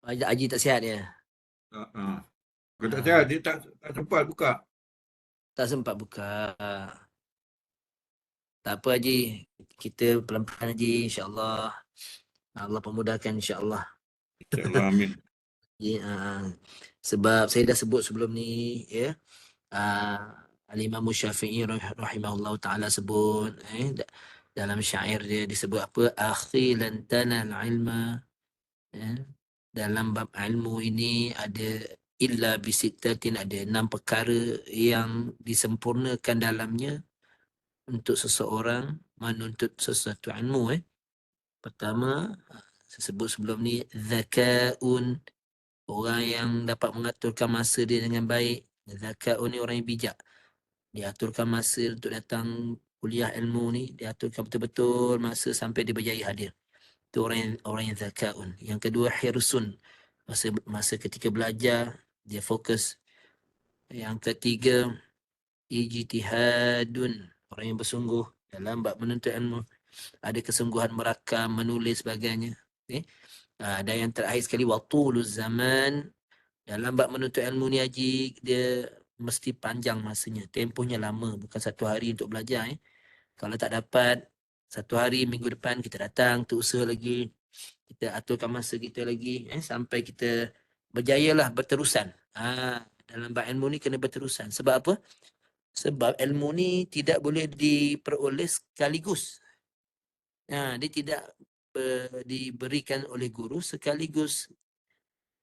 Haji tak sihat dia. Kalau tak sihat, Ah, dia tak sempat buka. tak sempat buka. Tak apa Haji. Kita pelan-pelan Haji, insya-Allah. Allah pemudahkan insya-Allah. InsyaAllah, amin. Ya, sebab saya dah sebut sebelum ni ya. Al-Imam Syafi'i rahimahullah taala sebut dalam syair dia disebut apa? Akhi lan tanal ilma, ya. Dalam bab ilmu ini ada illa bisittatin, ada 6 perkara yang disempurnakan dalamnya untuk seseorang menuntut sesuatu ilmu. Pertama, saya sebut sebelum ni, zakaun, orang yang dapat mengaturkan masa dia dengan baik. Zakaun ni orang yang bijak. Dia aturkan masa untuk datang kuliah ilmu ni, dia aturkan betul-betul masa sampai dia berjaya hadir. Itu orang yang zakaun. Yang kedua, hirsun. Masa ketika belajar dia fokus. Yang ketiga, ijtihadun. Orang yang bersungguh dalam bab menuntut ilmu. Ada kesungguhan merakam, menulis sebagainya. Okay? Dan yang terakhir sekali, watuluz zaman. Dalam bab menuntut ilmu ni Haji, dia mesti panjang masanya. Tempohnya lama. Bukan 1 hari untuk belajar. Kalau tak dapat, 1 hari, minggu depan kita datang, kita usaha lagi. Kita aturkan masa kita lagi. Sampai kita berjaya lah berterusan. Dalam bab ilmu ni kena berterusan. Sebab apa? Sebab ilmu ni tidak boleh diperoleh sekaligus. Dia tidak diberikan oleh guru sekaligus.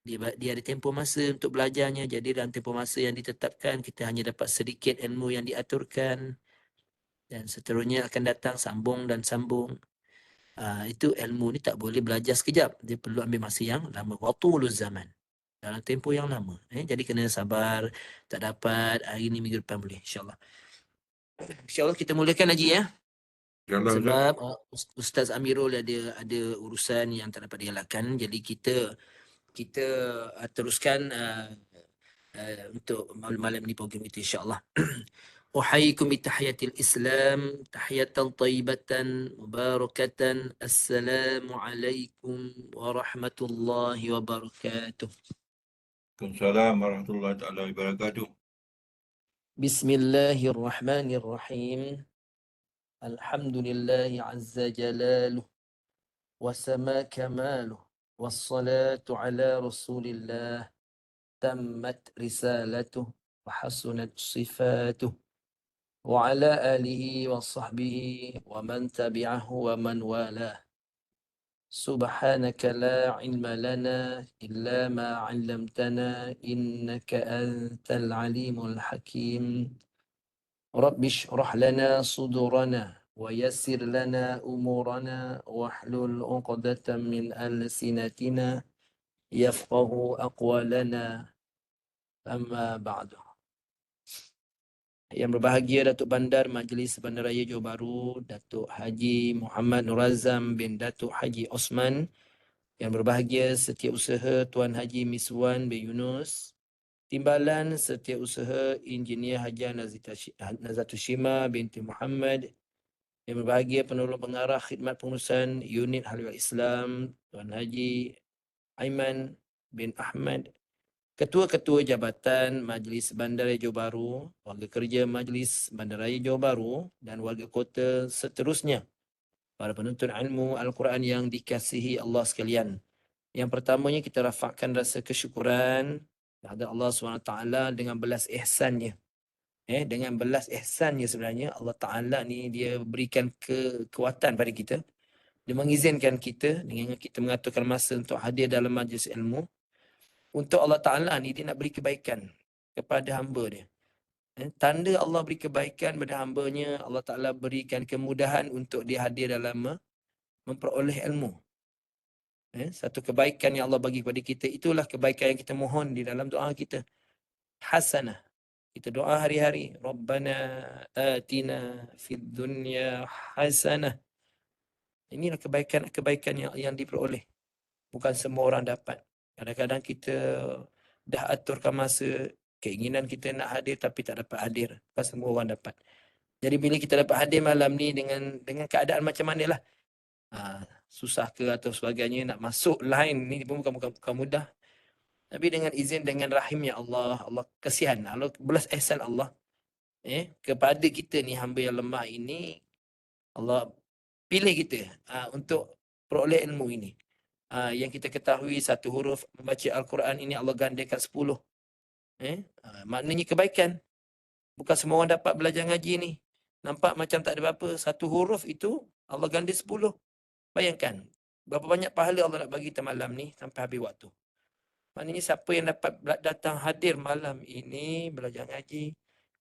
Dia ada tempoh masa untuk belajarnya. Jadi dalam tempoh masa yang ditetapkan, kita hanya dapat sedikit ilmu yang diaturkan. Dan seterusnya akan datang sambung dan sambung. Itu ilmu ni tak boleh belajar sekejap. Dia perlu ambil masa yang lama. Watuluz zaman. Dalam tempoh yang lama. Jadi kena sabar. Tak dapat, hari ni minggu depan boleh. InsyaAllah. InsyaAllah kita mulakan lagi ya. InsyaAllah, Ustaz. Sebab Ustaz Amirul ada urusan yang tak dapat dielakkan. Jadi kita teruskan untuk malam ni program kita insya-Allah. Uhayyikum bi tahiyatil Islam, tahiyatan thayyibatan mubarakatan. Assalamu alaikum warahmatullahi wabarakatuh. Waalaikumsalam warahmatullahi taala wabarakatuh. Bismillahirrahmanirrahim. Alhamdulillahi azza jalaluh wa sama kamaluh. Wassalatu ala rasulillah. تمت رسالته وحسنت صفاته وعلى آله وصحبه ومن تبعه ومن والاه. سبحانك لا علم لنا إلا ما علمتنا إنك أنت العليم الحكيم. رب اشرح لنا صدورنا ويسر لنا أمورنا واحلل عقدة من ألسنتنا يفقه أقوالنا. أما بعد. Yang berbahagia Datuk Bandar Majlis Bandaraya Johor Bahru, Datuk Haji Muhammad Nur Azam bin Datuk Haji Osman. Yang berbahagia Setiausaha Tuan Haji Miswan bin Yunus. Timbalan Setiausaha Engineer Haji Nazatul Shima binti Muhammad. Yang berbahagia Penolong Pengarah Khidmat Pengurusan Unit Halal Islam Tuan Haji Aiman bin Ahmad. Ketua-ketua Jabatan Majlis Bandaraya Johor Bahru, warga kerja Majlis Bandaraya Johor Bahru dan warga kota seterusnya, para penuntut ilmu Al-Quran yang dikasihi Allah sekalian. Yang pertamanya kita rafakkan rasa kesyukuran kepada Allah SWT dengan belas ihsannya. Dengan belas ihsannya sebenarnya Allah Ta'ala ni dia berikan kekuatan pada kita. Dia mengizinkan kita dengan kita mengaturkan masa untuk hadir dalam majlis ilmu. Untuk Allah Ta'ala ni dia nak beri kebaikan kepada hamba dia. Tanda Allah beri kebaikan pada hambanya, Allah Ta'ala berikan kemudahan untuk dia hadir dalam memperoleh ilmu. Satu kebaikan yang Allah bagi kepada kita, itulah kebaikan yang kita mohon di dalam doa kita. Hasanah. Kita doa hari-hari. Rabbana atina fid dunya hasanah. Inilah kebaikan yang diperoleh. Bukan semua orang dapat. Kadang-kadang kita dah aturkan masa, keinginan kita nak hadir tapi tak dapat hadir. Bukan semua orang dapat. Jadi bila kita dapat hadir malam ni dengan keadaan macam mana lah. susah ke atau sebagainya, nak masuk line ni pun bukan mudah. Tapi dengan izin, dengan rahimnya Allah, Allah kasihan, Allah belas ihsan Allah kepada kita ni hamba yang lemah ini, Allah pilih kita untuk peroleh ilmu ini. Yang kita ketahui satu huruf membaca Al-Quran ini Allah gandakan 10. Maknanya kebaikan. Bukan semua orang dapat belajar ngaji ni. Nampak macam tak ada apa-apa. Satu huruf itu Allah ganda 10. Bayangkan berapa banyak pahala Allah nak bagi kita malam ni sampai habis waktu. Maknanya siapa yang dapat datang hadir malam ini belajar ngaji,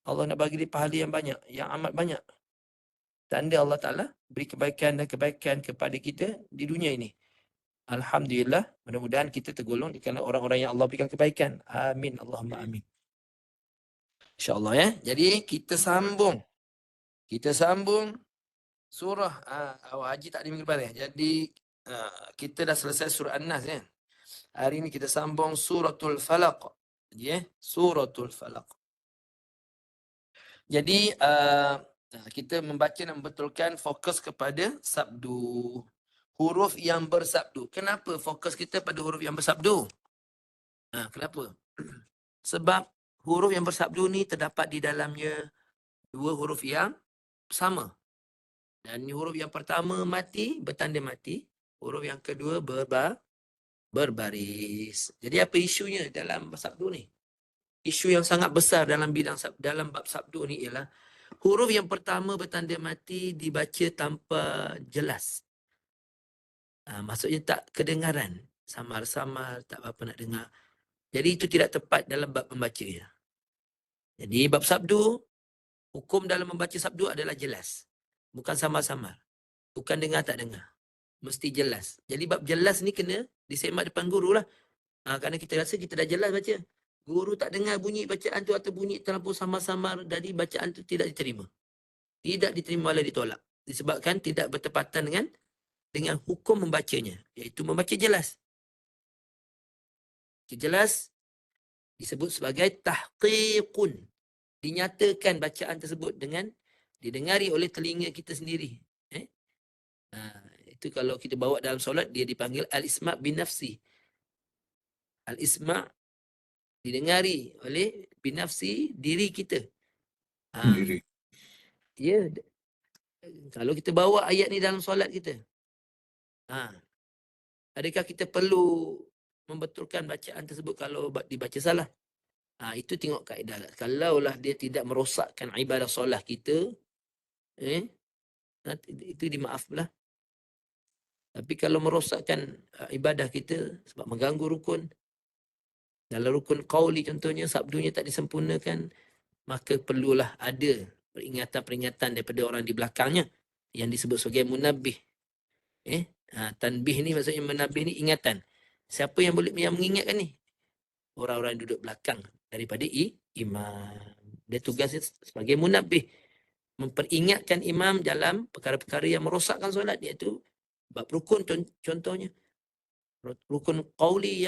Allah nak bagi dia pahala yang banyak, yang amat banyak. Tanda Allah Ta'ala beri kebaikan dan kebaikan kepada kita di dunia ini. Alhamdulillah, mudah-mudahan kita tergolong di kalangan orang-orang yang Allah berikan kebaikan. Amin, Allahumma amin. InsyaAllah ya. Jadi kita sambung. Surah Haji tak ada minggu depan ya. Jadi kita dah selesai surah An-Nas ya. Hari ini kita sambung suratul Falaq. Suratul Falaq. Jadi kita membaca dan membetulkan fokus kepada sabdu. Huruf yang bersabdu. Kenapa fokus kita pada huruf yang bersabdu? Kenapa? Sebab huruf yang bersabdu ni terdapat di dalamnya dua huruf yang sama. Dan huruf yang pertama mati, bertanda mati. Huruf yang kedua berbaris. Jadi apa isunya dalam sabdu ni? Isu yang sangat besar dalam bab sabdu ni ialah huruf yang pertama bertanda mati dibaca tanpa jelas. Maksudnya tak kedengaran. Samar-samar, tak apa nak dengar. Jadi itu tidak tepat dalam bab pembacanya. Jadi bab sabdu, hukum dalam membaca sabdu adalah jelas. Bukan samar-samar. Bukan dengar tak dengar. Mesti jelas. Jadi bab jelas ni kena disemak depan guru lah. Kerana kita rasa kita dah jelas baca. Guru tak dengar bunyi bacaan tu atau bunyi terlampau samar-samar, jadi bacaan tu tidak diterima. Tidak diterima oleh ditolak. Disebabkan tidak bertepatan dengan hukum membacanya. Iaitu membaca jelas. Jelas disebut sebagai tahqiqun. Dinyatakan bacaan tersebut dengan didengari oleh telinga kita sendiri. Itu kalau kita bawa dalam solat, dia dipanggil al-isma' bin nafsi. Al-isma' didengari oleh bin nafsi, diri kita. Sendiri. Ya. Kalau kita bawa ayat ni dalam solat kita, adakah kita perlu membetulkan bacaan tersebut kalau dibaca salah? Itu tengok kaedah. Kalaulah dia tidak merosakkan ibadah solat kita, itu dimaaflah. Tapi kalau merosakkan ibadah kita sebab mengganggu rukun, dalam rukun qauli contohnya, sabdunya tak disempurnakan, maka perlulah ada peringatan-peringatan daripada orang di belakangnya yang disebut sebagai munabbih. Tanbih ni maksudnya menabih ni ingatan. Siapa yang boleh mengingatkan ni? Orang-orang yang duduk belakang daripada imam. Dia tugasnya sebagai munabbih, memperingatkan imam dalam perkara-perkara yang merosakkan solat, iaitu bab rukun contohnya. Rukun qauli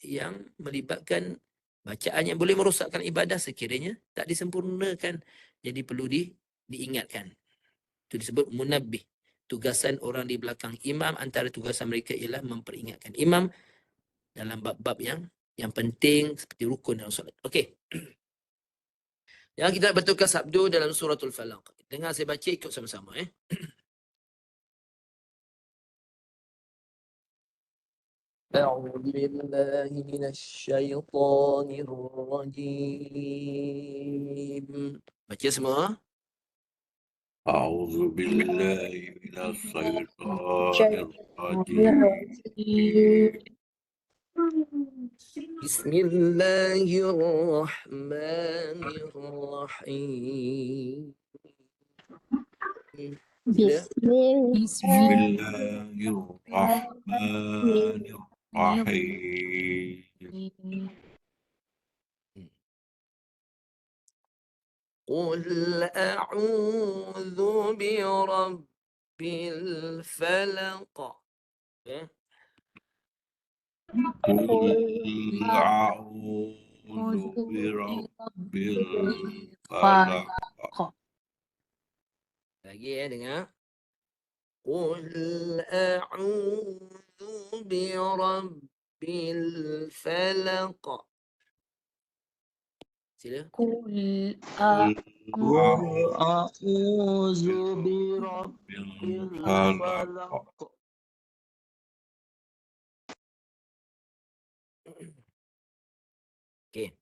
yang melibatkan bacaan yang boleh merosakkan ibadah sekiranya tak disempurnakan. Jadi perlu diingatkan. Itu disebut munabbih. Tugasan orang di belakang imam, antara tugasan mereka ialah memperingatkan imam dalam bab-bab yang penting seperti rukun dalam solat. Okey. Yang kita betulkan sabdu dalam suratul Falaq. Dengar saya baca, ikut sama-sama. أعوذ بالله من الشيطان الرجيم. Baca semua. أعوذ بالله من الشيطان الرجيم. بسم الله الرحمن الرحيم. بسم الله الرحمن الرحيم. قل أعوذ برب الفلق. قل أعوذ برب الفلق. Lagi dengar. Qul a'udzu birabbil falaq. Sila. قل قل أعوذ برب الفلق. Okey.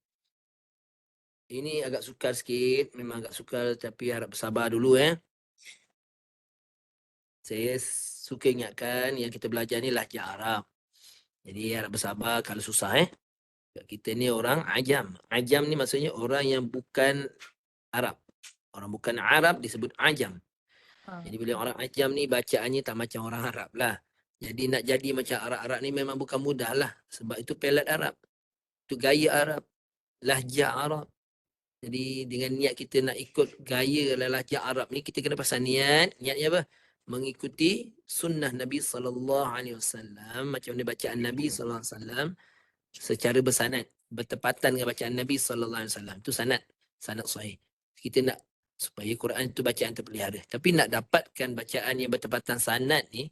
Ini agak sukar sikit, memang agak sukar tapi harap bersabar dulu Saya suka ingatkan yang kita belajar ni lahjah Arab. Jadi harap bersabar kalau susah Kita ni orang ajam. Ajam ni maksudnya orang yang bukan Arab. Orang bukan Arab disebut ajam. Jadi bila orang ajam ni bacaannya tak macam orang Arab lah. Jadi nak jadi macam Arab-Arab ni memang bukan mudah lah. Sebab itu pelat Arab. Itu gaya Arab. Lahjah Arab. Jadi dengan niat kita nak ikut gaya lahjah Arab ni, kita kena pasal niat. Niatnya apa? Mengikuti sunnah Nabi SAW. Macam mana bacaan Nabi SAW. Secara bersanad. Bertepatan dengan bacaan Nabi SAW. Itu sanad. Sanad sahih. Kita nak supaya Quran itu bacaan terpelihara. Tapi nak dapatkan bacaan yang bertepatan sanad ni,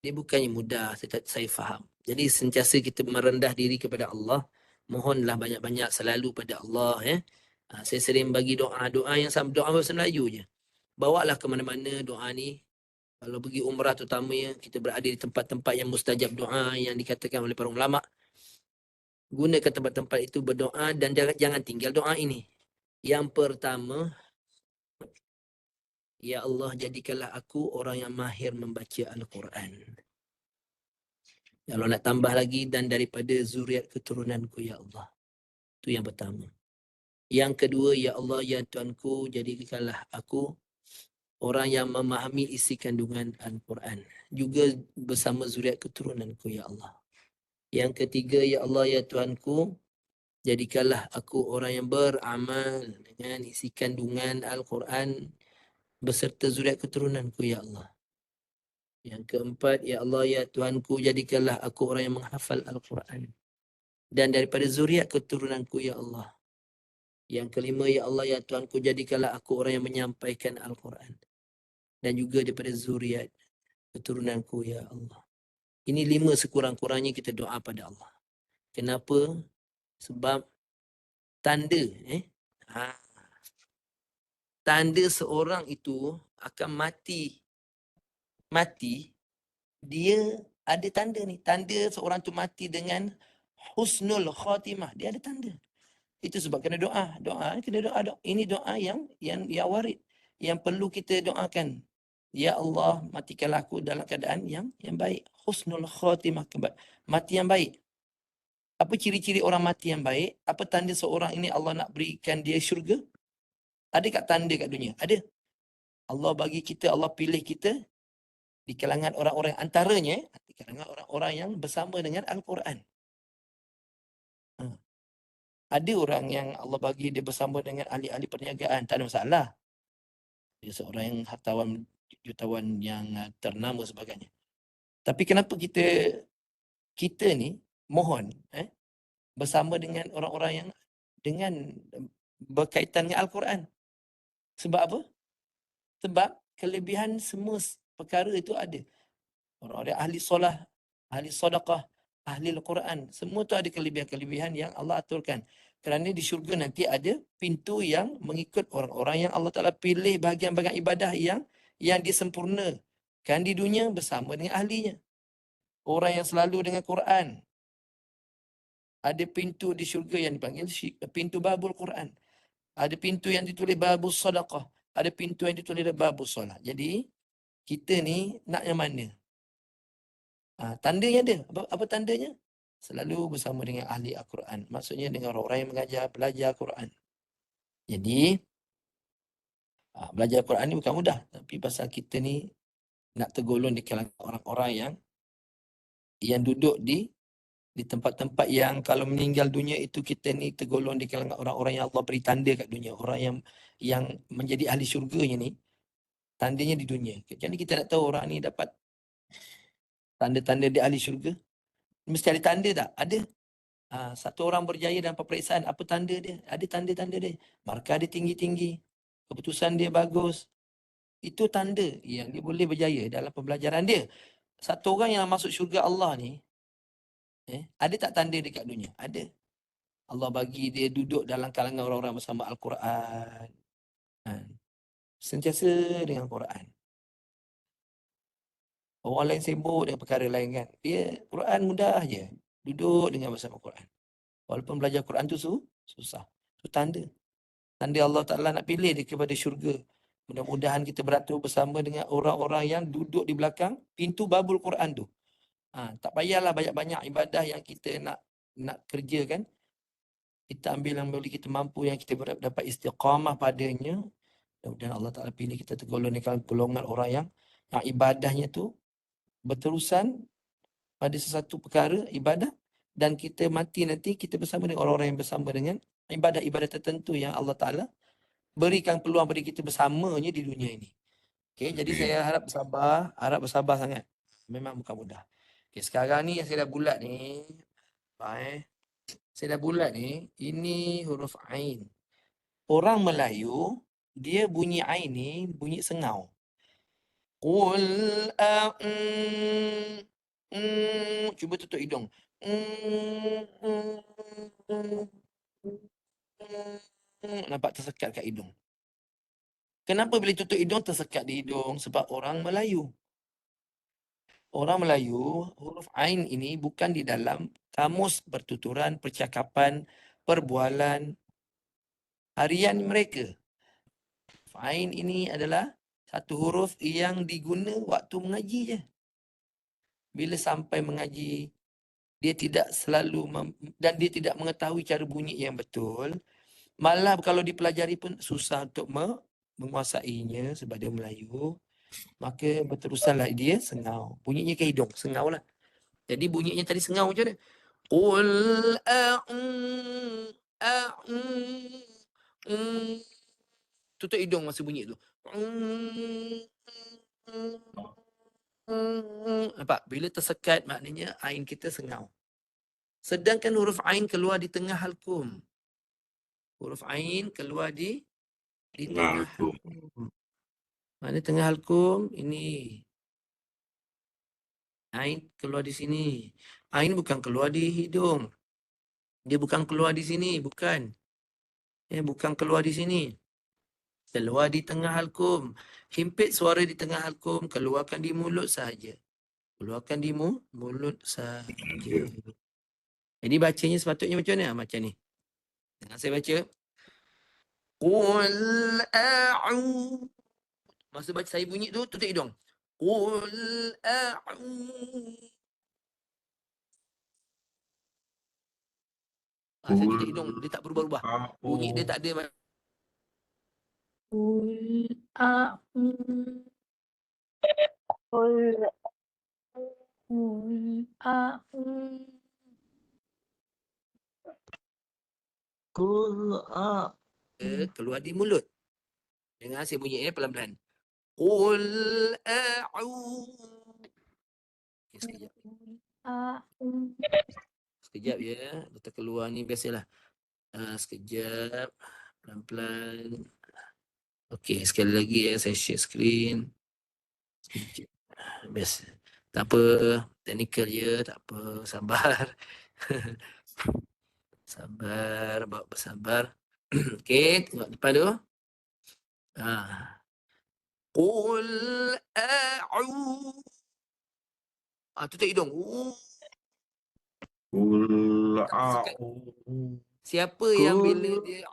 dia bukannya mudah, saya faham. Jadi sentiasa kita merendah diri kepada Allah. Mohonlah banyak-banyak selalu pada Allah saya sering bagi doa-doa yang sama, doa bahasa Melayu je. Bawalah ke mana-mana doa ni. Kalau pergi umrah terutamanya, kita berada di tempat-tempat yang mustajab doa yang dikatakan oleh para ulama. Gunakan tempat-tempat itu berdoa dan jangan tinggal doa ini. Yang pertama, Ya Allah, jadikanlah aku orang yang mahir membaca Al-Quran. Kalau nak tambah lagi, dan daripada zuriat keturunanku, Ya Allah. Itu yang pertama. Yang kedua, Ya Allah, Ya Tuanku, jadikanlah aku orang yang memahami isi kandungan Al-Quran. Juga bersama zuriat keturunanku, Ya Allah. Yang ketiga, Ya Allah, Ya Tuanku, jadikanlah aku orang yang beramal dengan isi kandungan Al-Quran beserta zuriat keturunanku, Ya Allah. Yang keempat, Ya Allah, Ya Tuhanku, jadikanlah aku orang yang menghafal Al-Quran. Dan daripada zuriat keturunanku, Ya Allah. Yang kelima, Ya Allah, Ya Tuhanku, jadikanlah aku orang yang menyampaikan Al-Quran. Dan juga daripada zuriat keturunanku, Ya Allah. Ini 5 sekurang-kurangnya kita doa pada Allah. Kenapa? Sebab tanda, tanda seorang itu akan mati, dia ada tanda ni. Tanda seorang tu mati dengan husnul khatimah. Dia ada tanda. Itu sebab kena doa. Kena doa. Ini doa yang warid. Yang perlu kita doakan. Ya Allah, matikanlah aku dalam keadaan yang baik. Husnul khatimah. Mati yang baik. Apa ciri-ciri orang mati yang baik? Apa tanda seorang ini Allah nak berikan dia syurga? Ada kat tanda kat dunia? Ada. Allah bagi kita, Allah pilih kita di kalangan orang-orang antaranya, di kalangan orang-orang yang bersama dengan Al-Quran. Ada orang yang Allah bagi dia bersama dengan ahli-ahli perniagaan, tak ada masalah. Dia seorang yang hartawan, jutawan yang ternama sebagainya. Tapi kenapa kita ni mohon bersama dengan orang-orang yang dengan berkaitan dengan Al-Quran? Sebab apa? Sebab kelebihan semua perkara itu ada. Orang-orang ahli solah, ahli sedekah, ahli Al-Quran, semua tu ada kelebihan-kelebihan yang Allah aturkan. Kerana di syurga nanti ada pintu yang mengikut orang-orang yang Allah Ta'ala pilih bahagian-bahagian ibadah yang disempurnakan di dunia bersama dengan ahlinya. Orang yang selalu dengan Quran. Ada pintu di syurga yang dipanggil pintu babul Quran. Ada pintu yang ditulis babus sedekah. Ada pintu yang ditulis babus solat. Jadi, kita ni nak yang mana? Tandanya ada. Apa tandanya? Selalu bersama dengan ahli Al-Quran. Maksudnya dengan orang-orang yang belajar Al-Quran. Jadi, belajar Al-Quran ni bukan mudah. Tapi pasal kita ni nak tergolong di kalangan orang-orang yang duduk di tempat-tempat yang kalau meninggal dunia itu kita ni tergolong di kalangan orang-orang yang Allah beri tanda kat dunia. Orang yang menjadi ahli syurganya ni, tandanya di dunia. Jadi kita nak tahu orang ni dapat tanda-tanda di ahli syurga. Mesti ada tanda tak? Ada. Satu orang berjaya dalam peperiksaan, apa tanda dia? Ada tanda-tanda dia. Markah dia tinggi-tinggi. Keputusan dia bagus. Itu tanda yang dia boleh berjaya dalam pembelajaran dia. Satu orang yang masuk syurga Allah ni, ada tak tanda dekat dunia? Ada. Allah bagi dia duduk dalam kalangan orang-orang bersama Al-Quran. Sentiasa dengan Quran. Orang lain sibuk dengan perkara lain kan. Dia Quran mudah je. Duduk dengan bersama Quran. Walaupun belajar Quran tu susah. Itu tanda. Tanda Allah Ta'ala nak pilih dia kepada syurga. Mudah-mudahan kita beratur bersama dengan orang-orang yang duduk di belakang pintu babul Quran tu. Tak payahlah banyak-banyak ibadah yang kita nak kerjakan. Kita ambil yang boleh kita mampu, yang kita dapat istiqamah padanya. Mudah-mudahan Allah Ta'ala pilih kita tergolong dalam golongan orang yang ibadahnya tu berterusan pada sesuatu perkara ibadah, dan kita mati nanti kita bersama dengan orang-orang yang bersama dengan ibadah-ibadah tertentu yang Allah Ta'ala berikan peluang pada kita bersamanya di dunia ini. Okay, jadi saya harap bersabar sangat. Memang bukan mudah. Okay, sekarang ni yang saya dah bulat ni, saya dah bulat ni, ini huruf Ain. Orang Melayu, dia bunyi Ain ni bunyi sengau. Qul cuba tutup hidung. Nampak tersekat kat hidung. Kenapa bila tutup hidung tersekat di hidung? Sebab orang Melayu. Orang Melayu, huruf Ain ini bukan di dalam kamus pertuturan, percakapan, perbualan harian mereka. Ain ini adalah satu huruf yang diguna waktu mengaji je. Bila sampai mengaji, dia tidak selalu dan dia tidak mengetahui cara bunyi yang betul. Malah kalau dipelajari pun susah untuk menguasainya sebab dia Melayu. Maka berterusanlah dia sengau. Bunyinya ke hidung, sengau lah. Jadi bunyinya tadi sengau je dia. Qul tutup hidung masa bunyi tu. Nampak? Bila tersekat maknanya ain kita sengau. Sedangkan huruf ain keluar di tengah halkum. Huruf ain keluar di tengah halkum. Mana tengah halkum? Ini. Ain keluar di sini. Ain bukan keluar di hidung. Dia bukan keluar di sini. Bukan. Bukan keluar di sini. Keluar di tengah halkum. Himpit suara di tengah halkum. Keluarkan di mulut sahaja. Keluarkan di mulut sahaja. Jadi bacanya sepatutnya macam mana? Macam ni. Dengan saya baca. Qul a'u. Masa baca saya bunyi tu, tutup hidung. Qul a'u. Saya tutup hidung. Dia tak berubah-ubah. Bunyi dia tak ada. Qul a'u. Qul a'u. Qul a'u. Keluar di mulut. Dengar saya bunyi pelan-pelan. Qul a'u. Okay, sekejap. Sekejap ya. Dia terkeluar ni biasalah. Sekejap. Pelan-pelan. Okey, sekali lagi ya. Saya share screen. Sekejap. Biasa. Tak apa. Technical je. Tak apa. Sabar. Sabar. Bawa bersabar. Okey. Tengok depan tu. Qul a'u. Tutup hidung. Qul a'u. Siapa yang bila dia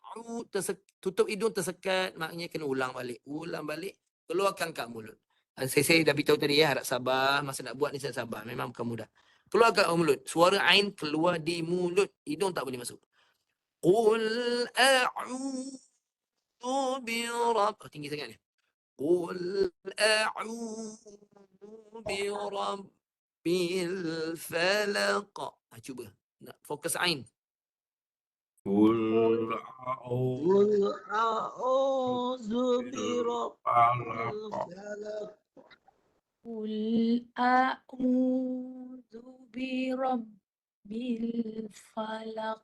tutup hidung tersekat, maknanya kena ulang balik. Ulang balik, keluarkan kat mulut. Saya dah beritahu tadi ya, harap sabar. Masa nak buat ni saya sabar. Memang bukan mudah. Keluarkan kat mulut. Suara ain keluar di mulut. Hidung tak boleh masuk. Qul a'udhu birab. Tinggi sangat ni. Qul a'udhu birabbil falaq. Cuba. Nak fokus ain. Qul a'udzu birabbil falaq. Qul a'udzu birabbil falaq.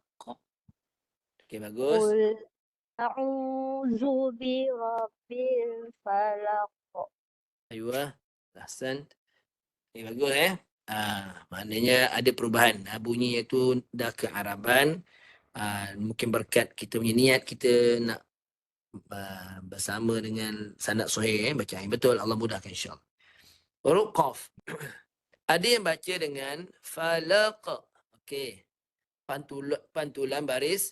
Okey, bagus. Qul a'udzu birabbil falaq. Aywa. Ahsan. Bagus maknanya ada perubahan. Bunyinya tu dah ke Araban. Mungkin berkat kita punya niat kita nak bersama dengan sanad sahih baca yang betul. Allah mudahkan insya-Allah. Huruf qaf. Ada yang baca dengan falaq. Okey. Pantulan baris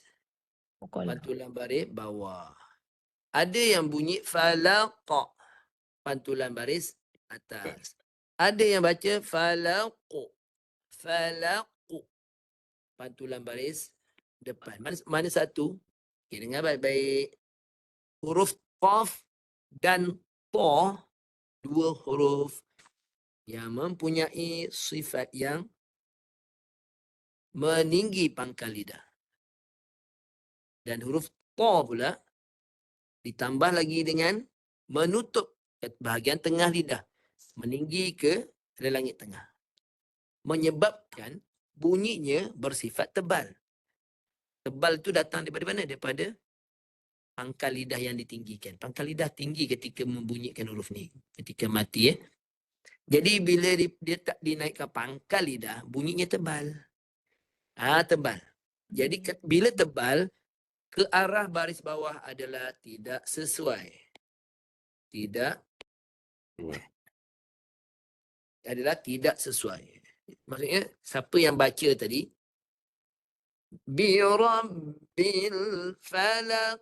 bawah. Ada yang bunyi falaq. Pantulan baris atas. Ada yang baca falaq. Pantulan baris depan. Mana satu? Okay, dengar baik-baik. Huruf qaf dan ta, dua huruf yang mempunyai sifat yang meninggi pangkal lidah. Dan huruf ta pula ditambah lagi dengan menutup bahagian tengah lidah, meninggi ke langit tengah, menyebabkan bunyinya bersifat tebal. Tebal itu datang daripada mana? Daripada pangkal lidah yang ditinggikan. Pangkal lidah tinggi ketika membunyikan huruf ni, ketika mati. Jadi bila dia tak dinaikkan pangkal lidah, bunyinya tebal. Tebal. Jadi bila tebal, ke arah baris bawah adalah tidak sesuai. Tidak sesuai. Maksudnya, siapa yang baca tadi, bi rabbil falaq,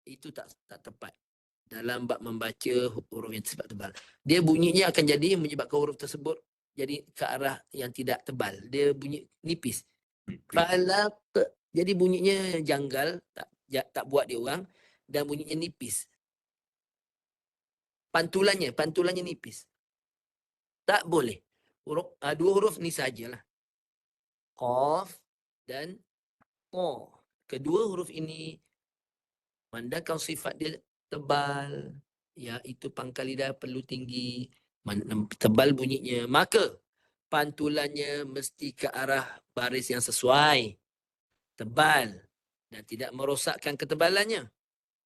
itu tak tepat dalam bab membaca huruf yang tersebut tebal. Dia bunyinya akan jadi menyebabkan huruf tersebut jadi ke arah yang tidak tebal. Dia bunyi nipis. Falaq, jadi bunyinya janggal, tak buat dia orang, dan bunyinya nipis. Pantulannya nipis. Tak boleh. Dua huruf ni sajalah. Qaf dan ta. Kedua huruf ini mandangkan sifat dia tebal, iaitu pangkal lidah perlu tinggi, tebal bunyinya, maka pantulannya mesti ke arah baris yang sesuai, tebal, dan tidak merosakkan ketebalannya.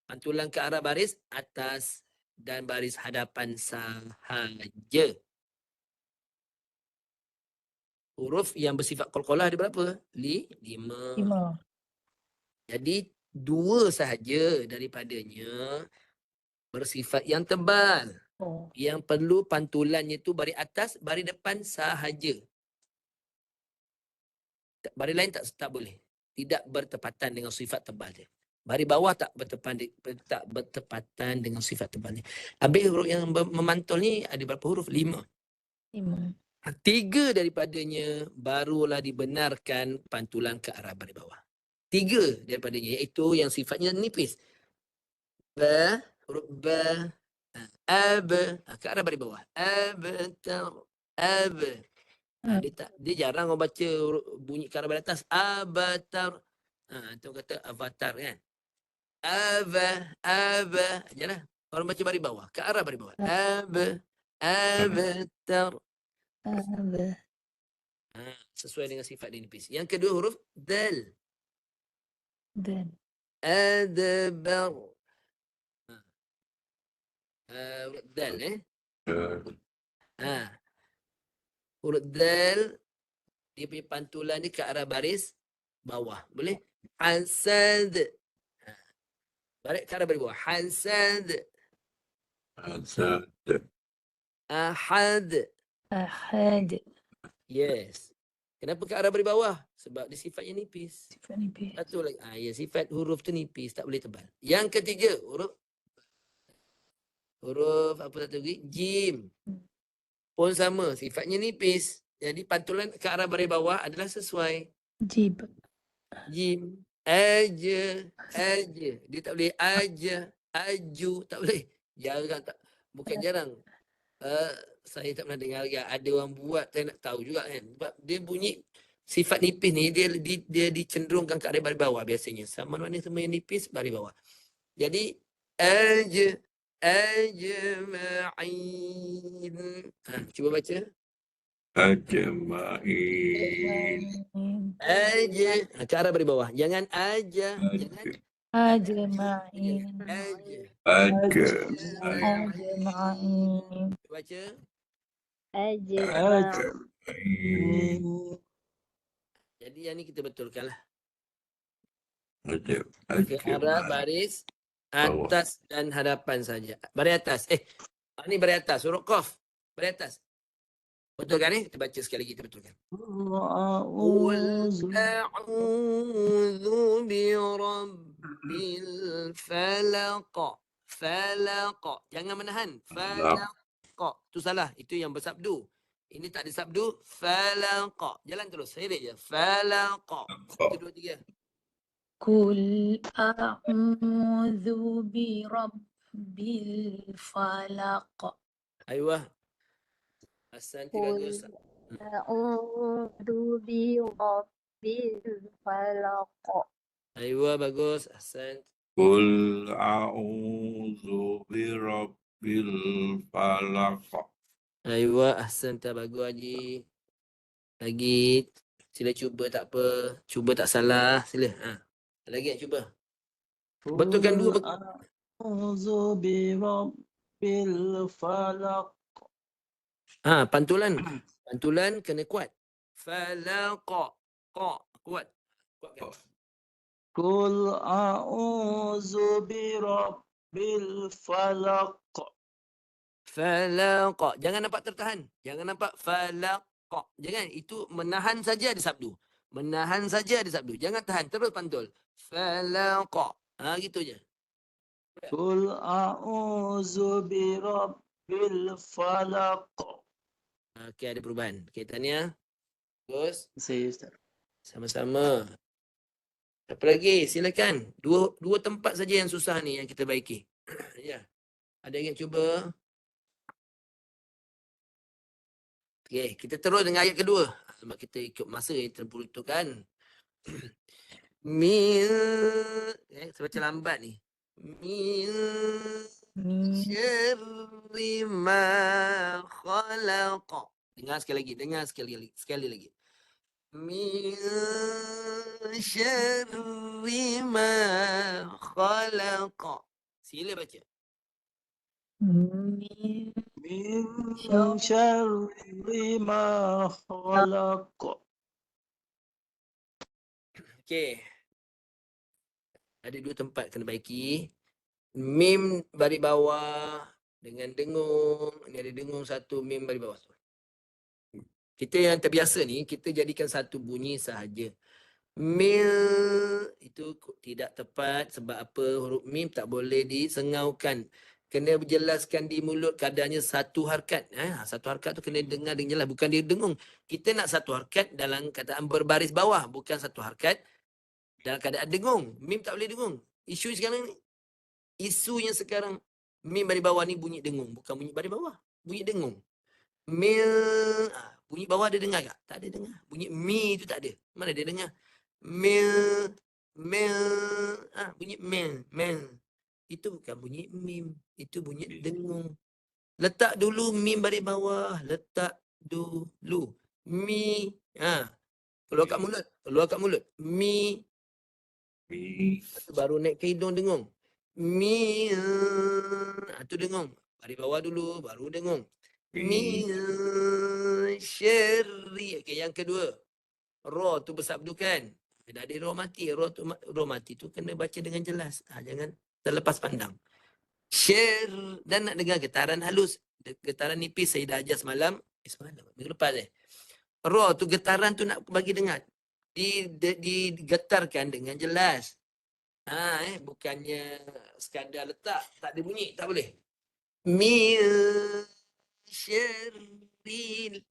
Pantulan ke arah baris atas dan baris hadapan sahaja. Huruf yang bersifat qalqalah ada berapa? 5. Jadi 2 sahaja daripadanya bersifat yang tebal. Yang perlu pantulannya tu baris atas, baris depan sahaja. Baris lain tak boleh. Tidak bertepatan dengan sifat tebal dia. Baris bawah tak bertepatan dengan sifat tebal dia. Habis huruf yang memantul ni ada berapa huruf? 5. 3 daripadanya barulah dibenarkan pantulan ke arah baris bawah. 3 daripadanya, iaitu yang sifatnya nipis. Ba, huruf ba, ab, ke arah baris bawah. Abtar, ab. Dia jarang orang baca bunyi ke arah baris atas. Abatar. Itu kata avatar kan. Aba. Jangan orang baca baris bawah, ke arah baris bawah. Abatar. Sesuai dengan sifat dia nipis. Yang kedua huruf dal. Adbar. Huruf dal huruf dal, dia punya pantulan ni ke arah baris bawah. Boleh? Hasad. Baris ke arah baris bawah. Hasad. Ahad. Yes. Kenapa ke arah baris bawah? Sebab dia sifatnya nipis. Betul lagi. Sifat huruf tu nipis, tak boleh tebal. Yang ketiga, huruf apa satu lagi? Jim. Pun sama, sifatnya nipis. Jadi pantulan ke arah baris bawah adalah sesuai. Jim. Aja. Dia tak boleh aja. Aju. Tak boleh. Jarang tak. Bukan jarang. Saya tak pernah dengar ada orang buat, saya nak tahu juga kan. Sebab dia bunyi sifat nipis ni, dia dicenderungkan ke arah baris bawah biasanya. Sama mana semua yang nipis, baris bawah. Jadi, ajma'in. Cuba baca. Ajma'in. Ke arah baris bawah. Jangan aja. Jangan Ajma'in. aja. Ajma'in. Ajma'in. baca. أجمع Jadi yang ni kita betulkan lah. Ajib. Ke arah baris atas dan hadapan saja. Baris atas. Ni baris atas. Huruf Qaf. Baris atas. Betulkan ni? Kita baca sekali lagi, kita betulkan. Qul a'udzu birabbil falaq. Falaq. Jangan menahan. Falaq. Tu salah. Itu yang bersabdu. Ini tak ada sabdu. Falaq. Jalan terus. Seirik je. Falaq. 1, 2, 3. قل أعوذ برب الفلق Ayuh. Ahsanti, bagus. أعوذ برب الفلق Ayuh, bagus. Ahsan. Qul a'udzu birabbil falaq. Ayuh, ahsan. Bagus, Haji. Lagi. Sila cuba, tak apa. Cuba tak salah. Sila. Lagi nak cuba. Betulkan dua. أعوذ برب الفلق Pantulan. Pantulan kena kuat. Falaqa. Qa. Kuat. Kuatkan. قل أعوذ برب الفلق Falaqa. Jangan nampak tertahan. Jangan nampak falaqa. Jangan. Itu menahan saja ada sabdu. Menahan saja ada sabdu. Jangan tahan. Terus pantul. Falaqa. Gitu je. قل أعوذ برب الفلق. Okey, ada perubahan. Okey, tahniah. Terus. Ustaz. Sama-sama. Apa lagi? Silakan. Dua tempat saja yang susah ni yang kita baiki. Ya. Ada yang cuba? Okey, kita terus dengan ayat kedua. Sebab kita ikut masa yang terburu itu kan. Saya baca lambat ni. Min syarri ma khalaqa. Dengar sekali lagi. Dengar sekali lagi. Min syarri ma khalaqa. Sila baca. من من شر ما خلق. Okey. Ada dua tempat kena baiki. Mim baris bawah dengan dengung. Ini ada dengung satu, mim baris bawah. Kita yang terbiasa ni, kita jadikan satu bunyi sahaja. Mil itu tidak tepat sebab apa? Huruf mim tak boleh disengaukan. Kena berjelaskan di mulut kadarnya satu harkat. Satu harkat tu kena dengar dengan jelas. Bukan dia dengung. Kita nak satu harkat dalam kataan berbaris bawah. Bukan satu harkat dalam keadaan dengung. Mim tak boleh dengung. Isunya sekarang mim baris bawah ni bunyi dengung. Bukan bunyi baris bawah. Bunyi dengung. Mil. Bunyi bawah ada dengar tak? Tak ada dengar. Bunyi mi tu tak ada. Mana dia dengar? Mil. Bunyi mil. Itu bukan bunyi mim. Itu bunyi dengung. Letak dulu mim baris bawah. Letak dulu. Mi. Keluar kat mulut. Keluar kat mulut. Mi. Baru naik ke hidung dengung. Mi. Tu dengung. Baris bawah dulu. Baru dengung. Min syarri. Okey, yang kedua. Ra tu bersabdu kan? Dah ada ra mati. Ra mati tu kena baca dengan jelas. Jangan terlepas pandang. Dan nak dengar getaran halus. Getaran nipis saya dah ajar semalam. Minggu lepas Ra tu getaran tu nak bagi dengar. Digetarkan dengan jelas. Bukannya sekadar letak. Tak ada bunyi. Tak boleh. Min syarri.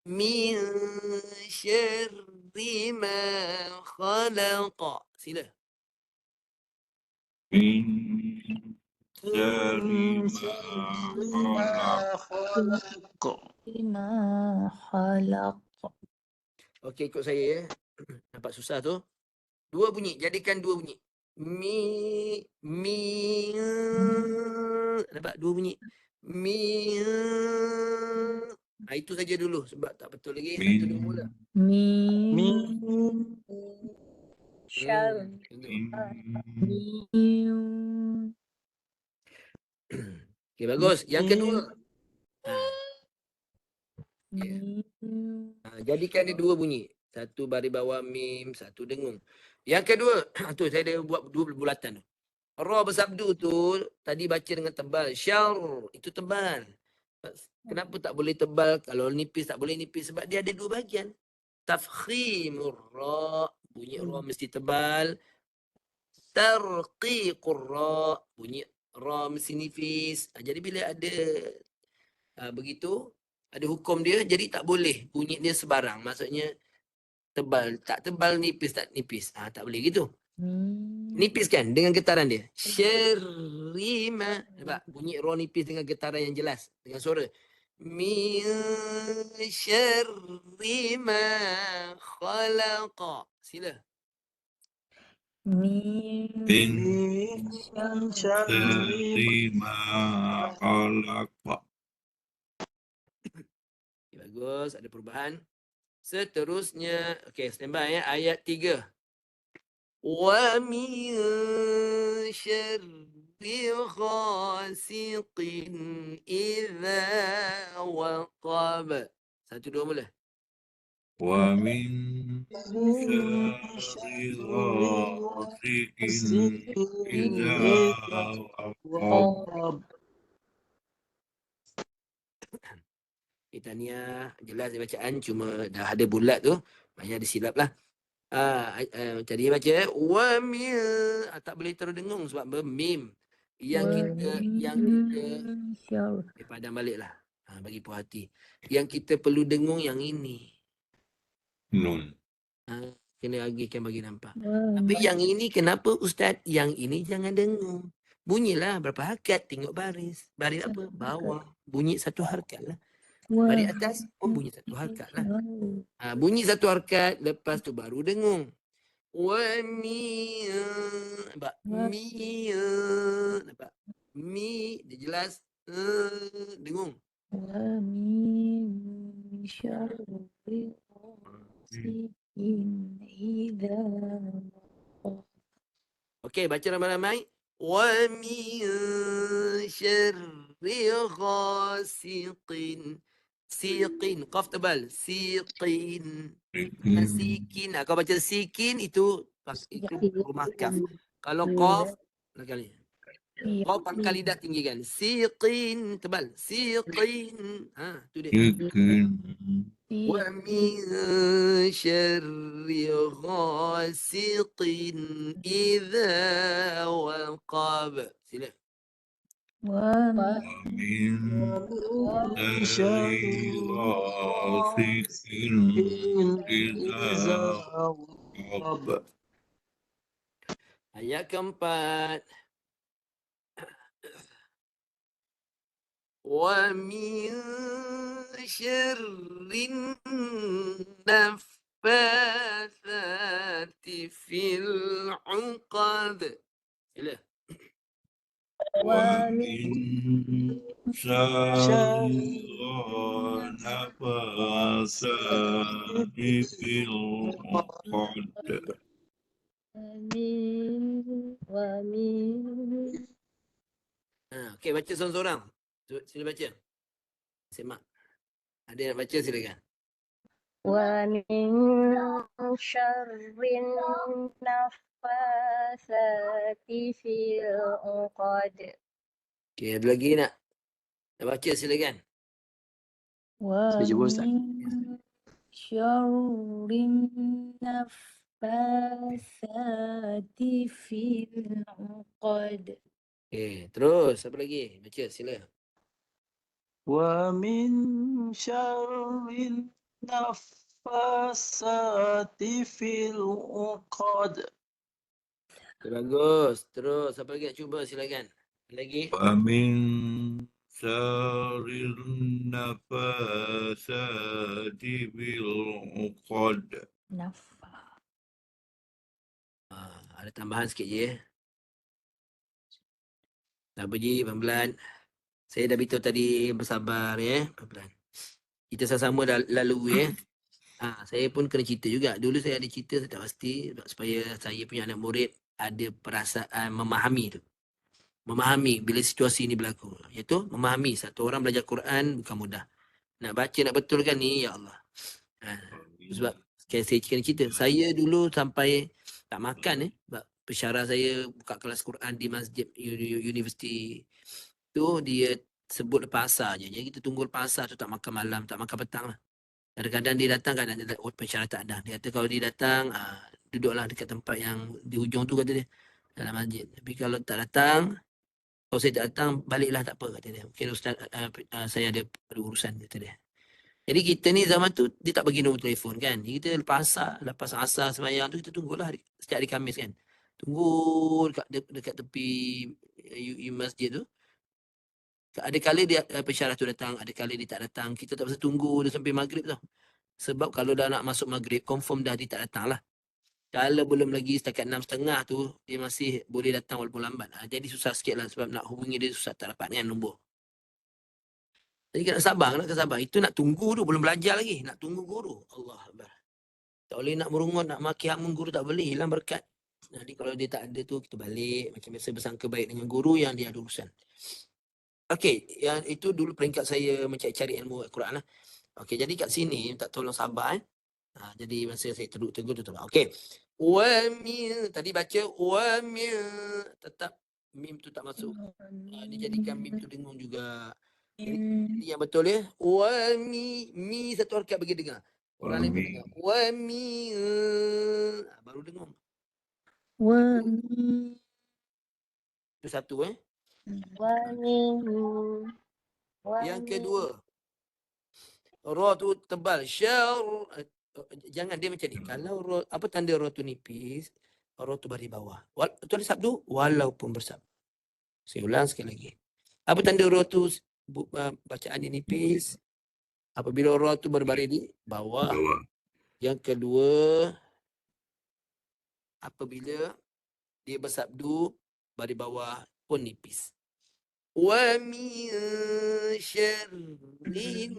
Min syarri ma khalaqa. Sila. Min syarri ma khalaq. ما خلق Okey, ikut saya. Nampak susah tu. Dua bunyi. Jadikan dua bunyi. Mi. Nampak dua bunyi. Mi. Itu saja dulu. Sebab tak betul lagi. Satu dua mula. من شر Okey, bagus. Yang kedua. Mim. Jadikan dia dua bunyi. Satu baris bawah mim, satu dengung. Yang kedua, tu saya dah buat dua bulatan tu. Ra bersabdu tu tadi baca dengan tebal. Syar itu tebal. Kenapa tak boleh tebal? Kalau nipis tak boleh nipis sebab dia ada dua bahagian. Tafkhimur ra, bunyi ra mesti tebal. Tarqiqur ra, bunyi ra mesti nipis. Jadi bila ada begitu, ada hukum dia, jadi tak boleh bunyi dia sebarang. Maksudnya tebal, tak tebal, nipis, tak nipis. Tak boleh gitu. Mim. Nipis kan dengan getaran dia. Syarima. Nampak? Bunyi ra nipis dengan getaran yang jelas. Dengan suara. Min syarrima khalaqa. Sila. Mim. Min من شر syarri ma khalaq. Okay, bagus. Ada perubahan. Seterusnya. Okey, standby ya. Ayat 3. Wa min syarri ghasiqin idza waqab. 1, 2 mula. Wa min من syarri شر ghasiqin idza waqab. وقب. Tania jelas dia bacaan, cuma dah ada bulat tu, banyak ada silap lah. Tadi dia baca wa min, tak boleh terdengung sebab bermim. Yang kita Syar. padam baliklah. Bagi puas hati. Yang kita perlu dengung yang ini. Nun. Kena agihkan bagi nampak. Tapi yang ini kenapa Ustaz? Yang ini jangan dengung. Bunyilah berapa harkat, tengok baris. Baris apa? Bawah. Bunyi satu harkat lah. Baris atas pun bunyi satu harkat lah. Bunyi satu harkat, lepas tu baru dengung. Wa mi, nampak? Mi, nampak? Mi, dia jelas. Dengung. Wa min syarri ghasiqin idza waqab. Okey, baca ramai-ramai. Wa min syarri ghasiqin. Siqin, qaf tebal. Siqin. Bukan sikin. Kau baca sikin itu rumah kaf. Kalau qaf, kali. Qaf pangkal lidah tinggikan. Siqin, tebal. Siqin. Tu dia. Wa min syarri ghasiqin idza waqab. Sila. Wa Min من syarri شر ghasiqin idza إذا waqab. وقب. Ayat keempat. Wa min syarrin naffatsati fil 'uqad. Sila. Wa min syarri nafasati fil 'uqad. min Okey, baca seorang-seorang. Sila baca. Semak. Ada yang nak baca silakan. wa min syarrin naffasati fil 'uqad. Okey, ada lagi nak baca silakan. Wa Saya cuba, Ustaz. min syarrin naffasati fil 'uqad. Okey, terus apa lagi? Baca sila. ومن شر النفاسات في العقد. Okay, bagus. Terus apa lagi nak cuba silakan. Lagi. Wa min syarri nafasati fil 'uqad. Nafa. Ada tambahan sikit je. Tak apa Ji, pelan-pelan. Saya dah beritahu tadi bersabar ya, pelan-pelan. Kita sama-sama dah lalu ya. Saya pun kena cerita juga. Dulu saya ada cerita, saya tak pasti supaya saya punya anak murid ada perasaan memahami tu. Memahami bila situasi ini berlaku. Iaitu memahami satu orang belajar Quran bukan mudah. Nak baca, nak betulkan ni, ya Allah. Sebab saya kena cerita, saya dulu sampai tak makan sebab pensyarah saya buka kelas Quran di masjid universiti tu, dia sebut lepas asar je. Jadi kita tunggu lepas asar tu, tak makan malam, tak makan petang lah. Kadang-kadang dia datang, kadang-kadang pensyarah tak ada. Dia kata kalau dia datang, duduklah dekat tempat yang di hujung tu, kata dia, dalam masjid. Tapi kalau tak datang, kalau saya tak datang, baliklah, tak apa, kata dia. Mungkin ustaz, saya ada urusan, kata dia. Jadi kita ni zaman tu dia tak bagi nombor telefon kan. Jadi kita lepas asar sembahyang tu, kita tunggulah setiap hari Khamis kan. Tunggu dekat tepi masjid tu. Ada kali dia pensyarah tu datang, ada kali dia tak datang. Kita tak pasal tunggu dia sampai maghrib tau. Sebab kalau dah nak masuk maghrib, confirm dah dia tak datang lah. Kalau belum lagi setakat 6.30 tu, dia masih boleh datang walaupun lambat. Jadi susah sikit lah sebab nak hubungi dia susah, tak dapat kan nombor. Jadi kena sabar. Itu nak tunggu tu, belum belajar lagi. Nak tunggu guru. Allah Akbar. Tak boleh nak merungut, nak maki hamun guru, tak boleh. Hilang berkat. Jadi kalau dia tak ada tu, kita balik. Macam biasa bersangka baik dengan guru yang dia ada urusan. Okey, yang itu dulu peringkat saya mencari ilmu Al-Quran lah. Okey, jadi kat sini, minta tolong sabar. Jadi masa saya tegur tu. Okey. Tadi baca tetap mim tu tak masuk. Dijadikan mim tu dengung juga. Jadi yang betul ya. Mi satu harakat bagi dengar. Orang lain pun dengar. Baru dengung. Itu satu Yang kedua, ra tu tebal. Jangan dia macam ni. Kalau ra, apa tanda ra tu nipis, ra tu baris bawah. Tu ada sabdu walaupun bersabdu. Saya ulang sekali lagi. Apa tanda ra tu bacaan dia nipis? Apabila ra tu berbaris di bawah. Yang kedua, apabila dia bersabdu baris bawah pun nipis. Wa min syarrin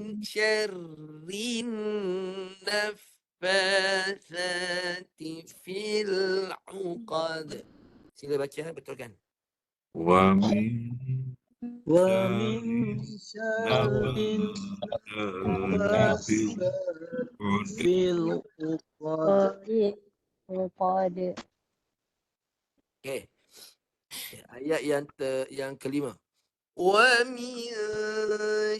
naffatsati fil 'uqad. Sila baca, betulkan. Wa min شر في العقد. Okey. Ayat yang kelima. Wa min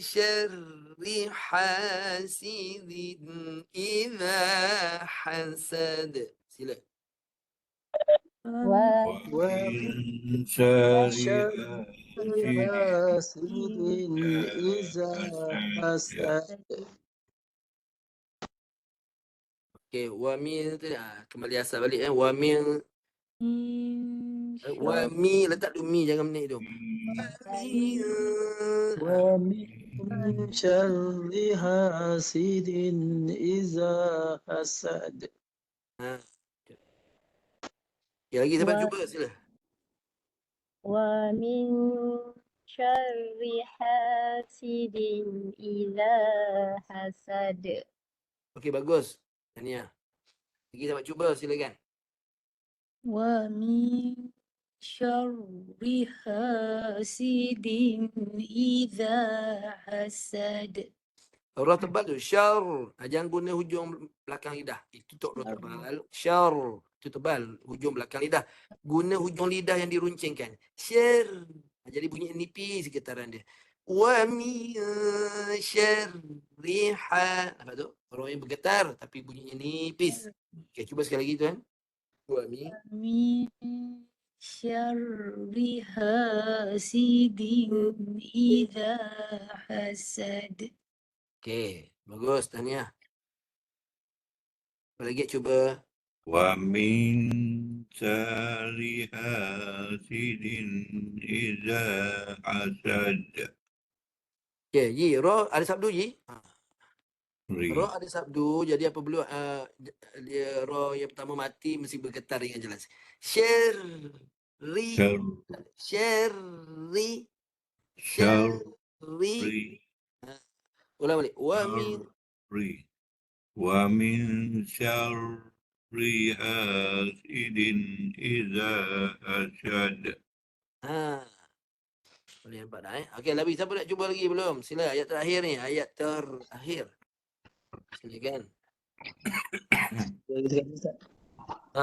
syarri hasidin idza hasad. Sila. min syarri حاسد إذا حسد. Okey, wa min tu kembali asal balik Wa min letak dulu mi, jangan menik tu. ومن شر حاسد إذا حسد. Okay, lagi siapa cuba sila. Wa min syarri hasidin idza hasad. Okey, bagus. Tania. Lagi siapa cuba, silakan. Wa min syarri hasidin idza hasad. Ra tebal tu, syar. Jangan guna hujung belakang lidah. Itu tok ra tebal. Syar. Itu tebal, hujung belakang lidah. Guna hujung lidah yang diruncingkan. Syar. Jadi bunyi nipis sekitaran dia. Wa min syarri apa tu? Ra yang bergetar tapi bunyinya nipis. Okey, cuba sekali lagi tuan. Wa min syarri hasidin idza hasad. Okey, bagus Tania. Apa lagi cuba? wa min syarri hasidin idza hasad. Okey, Yi, ra ada sabdu Yi? Ri. Ra ada sabdu, jadi apabila dia ra yang pertama mati mesti bergetar dengan jelas. Syarri. Ulang balik. Wa min syarri hasidin idza hasad. Boleh nampak dah Okey, Labi siapa nak cuba lagi belum? Sila ayat terakhir ni, ayat terakhir. Silakan.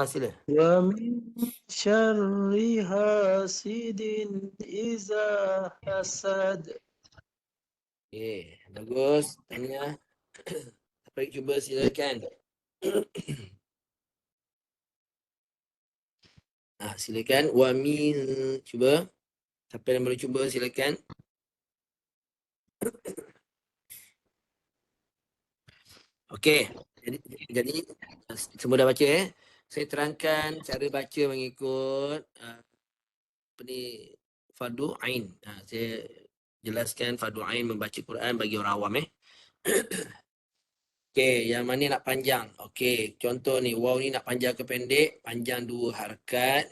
Sila. ومن شر حاسد إذا حسد. Okey, bagus. Tanya. Siapa yang cuba silakan. Silakan. Wa min, cuba. Siapa yang boleh cuba silakan. Okey. Jadi semua dah baca Saya terangkan cara baca mengikut apa ni, fardu ain. Saya jelaskan fardu ain membaca Quran bagi orang awam Okey, yang mana nak panjang? Okey, contoh ni waw ni nak panjang ke pendek, panjang 2 harakat.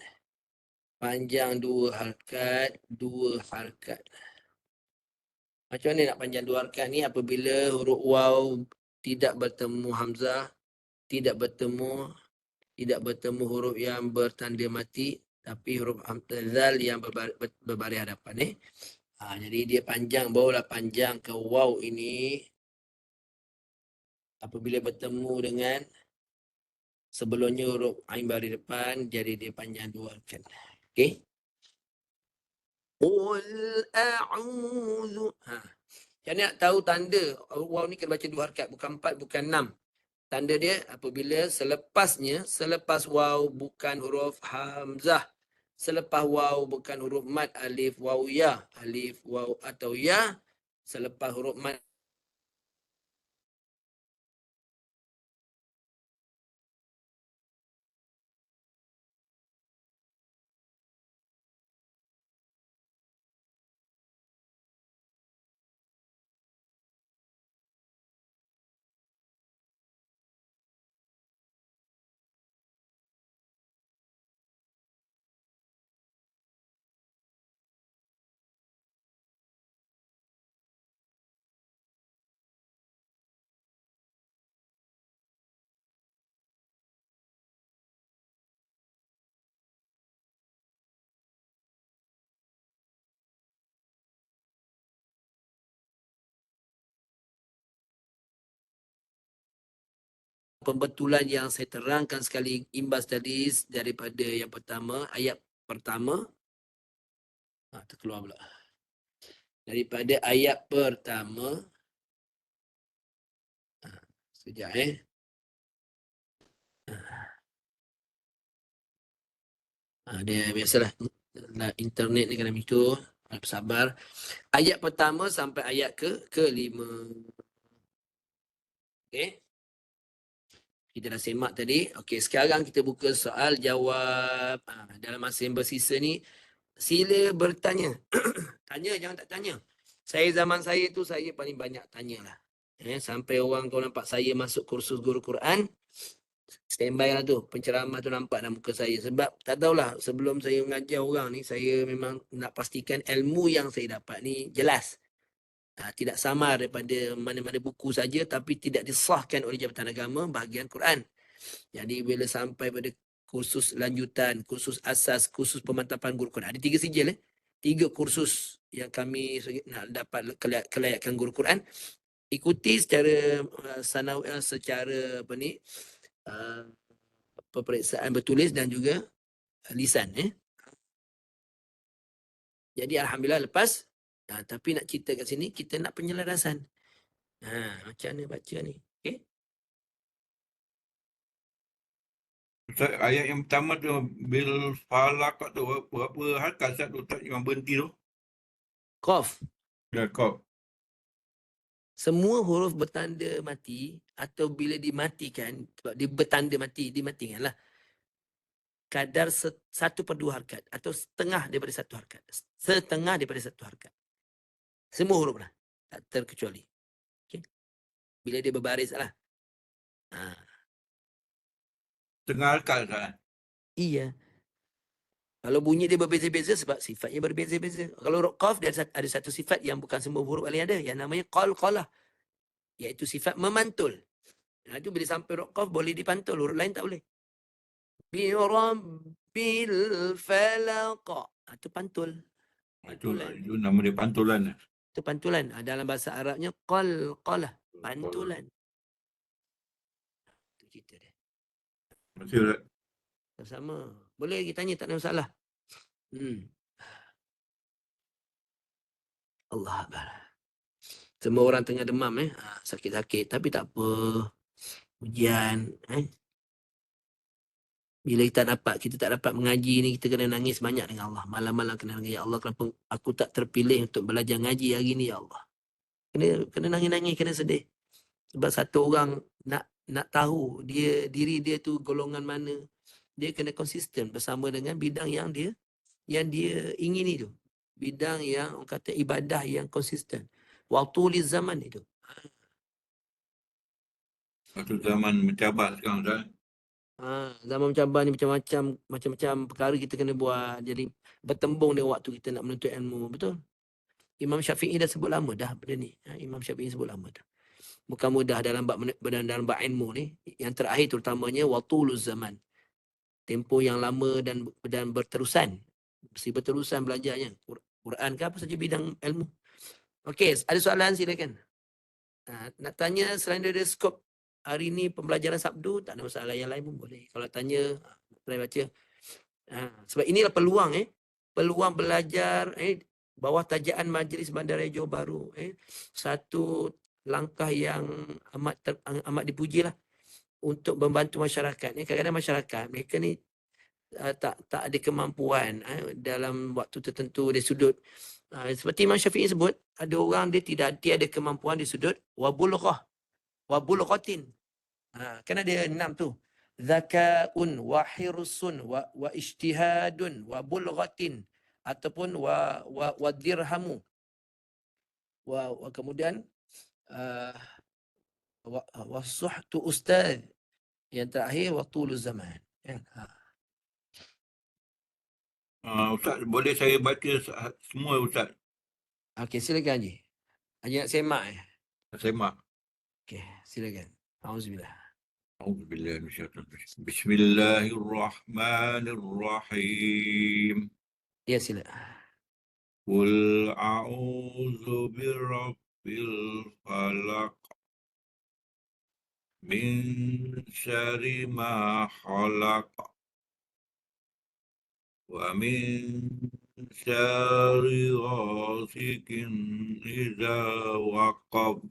Panjang 2 harakat, 2 harakat. Macam mana nak panjang 2 harakat ni? Apabila huruf waw tidak bertemu hamzah, tidak bertemu huruf yang bertanda mati, tapi huruf zal yang berbaris hadapan jadi dia panjang, barulah panjang ke waw ini apabila bertemu dengan sebelumnya huruf ain baris depan, jadi dia panjang 2 harakat. Okey. Qul a'udzu. Macam nak tahu tanda waw ni kena baca 2 harakat, bukan 4, bukan 6. Tanda dia apabila selepas waw bukan huruf hamzah. Selepas waw bukan huruf mad, alif, waw, ya. Alif, waw atau ya. Selepas huruf mad pembetulan yang saya terangkan sekali imbas tadi daripada yang pertama, ayat pertama. Terkeluar pula. Daripada ayat pertama. Sekejap dia biasalah internet ni kena begitu. Sabar. Ayat pertama sampai ayat ke-5. Okey. Kita dah semak tadi. Okey, sekarang kita buka soal jawab. Dalam masa yang bersisa ni, sila bertanya. Tanya, jangan tak tanya. Zaman saya tu, saya paling banyak tanya lah. Sampai orang kau nampak saya masuk kursus guru Quran, standby lah tu. Penceramah tu nampak dalam muka saya. Sebab tak tahulah, sebelum saya mengajar orang ni, saya memang nak pastikan ilmu yang saya dapat ni jelas. Tidak sama daripada mana-mana buku saja, tapi tidak disahkan oleh Jabatan Agama bahagian Quran. Jadi bila sampai pada kursus lanjutan, kursus asas, kursus pemantapan guru Quran, ada 3 sijil 3 kursus yang kami nak dapat kelayakan guru Quran. Ikuti secara secara peperiksaan bertulis dan juga lisan Jadi alhamdulillah lepas. Tapi nak cerita kat sini, kita nak penyelarasan. Macam mana baca ni? Okey. Ustaz, ayat yang pertama tu, bil falak tu, berapa harakat Ustaz tu, Ustaz yang berhenti tu? Qaf. Ya, kau. Semua huruf bertanda mati atau bila dimatikan, sebab dia bertanda mati, dimatikan lah. Kadar 1/2 harakat atau setengah daripada 1 harakat. Setengah daripada 1 harakat. Semua huruf lah. Tak terkecuali. Okay. Bila dia berbaris lah. Tengah harakat Ustaz. Iya. Kalau bunyi dia berbeza-beza sebab sifatnya berbeza-beza. Kalau huruf qaf dia ada satu sifat yang bukan semua huruf lain ada. Yang namanya qalqalah. Iaitu sifat memantul. Itu bila sampai huruf qaf boleh dipantul. Huruf lain tak boleh. Bi rabbil falaq. Itu pantul. Itu nama dia pantulan. Itu pantulan. Dalam bahasa Arabnya qalqalah, pantulan. Itu cerita dia. Masih Sama. Boleh kita tanya, tak ada masalah. Allah Akbar. Semua orang tengah demam sakit-sakit, tapi tak apa. Ujian bila kita tak dapat mengaji ni, kita kena nangis banyak dengan Allah. Malam-malam kena nangis, ya Allah, kenapa aku tak terpilih untuk belajar ngaji hari ni, ya Allah. Kena nangis-nangis, kena sedih. Sebab satu orang nak tahu diri dia tu golongan mana, dia kena konsisten bersama dengan bidang yang dia ingini tu. Bidang yang orang kata ibadah yang konsisten. Waktu li zaman itu. satu zaman mencabar sekarang, Ustaz. Zaman mencabar ni macam-macam perkara kita kena buat. Jadi bertembung dengan waktu kita nak menuntut ilmu. Betul? Imam Syafi'i dah sebut lama dah benda ni. Imam Syafi'i sebut lama dah. Bukan mudah dalam bab ilmu ni. Yang terakhir terutamanya watuluz zaman. Tempoh yang lama dan berterusan. Mesti berterusan belajarnya. Quran ke apa saja bidang ilmu. Okey, ada soalan silakan. Nak tanya selain dari skop hari ni pembelajaran Sabtu, tak ada masalah, yang lain pun boleh. Kalau tanya, boleh baca. Sebab inilah peluang peluang belajar bawah tajaan Majlis Bandaraya Johor Bahru. Satu langkah yang amat dipuji lah untuk membantu masyarakat. Kadang-kadang masyarakat mereka ni tak ada kemampuan dalam waktu tertentu di sudut. Seperti Imam Syafi'i sebut, ada orang dia ada kemampuan di sudut wabulghatin. Kan ada 6 tu. Zakaun wa hirsun wa ijtihadun wa bulghatin ataupun wa dirhamu. Wa kemudian wa suhtu ustaz. Yang terakhir wa tuluz zaman. Ustaz, boleh saya baca semua, Ustaz? Okey, silakan Haji. Haji nak semak Semak. Okey, silakan. Auzubillah. A'udzubillahi minasyaitanir rajim. Bismillahirrahmanirrahim. Ya, silakan. Qul a'udzu birabbil falaq min syarri ma khalaq wa min syarri ghasikin idza waqab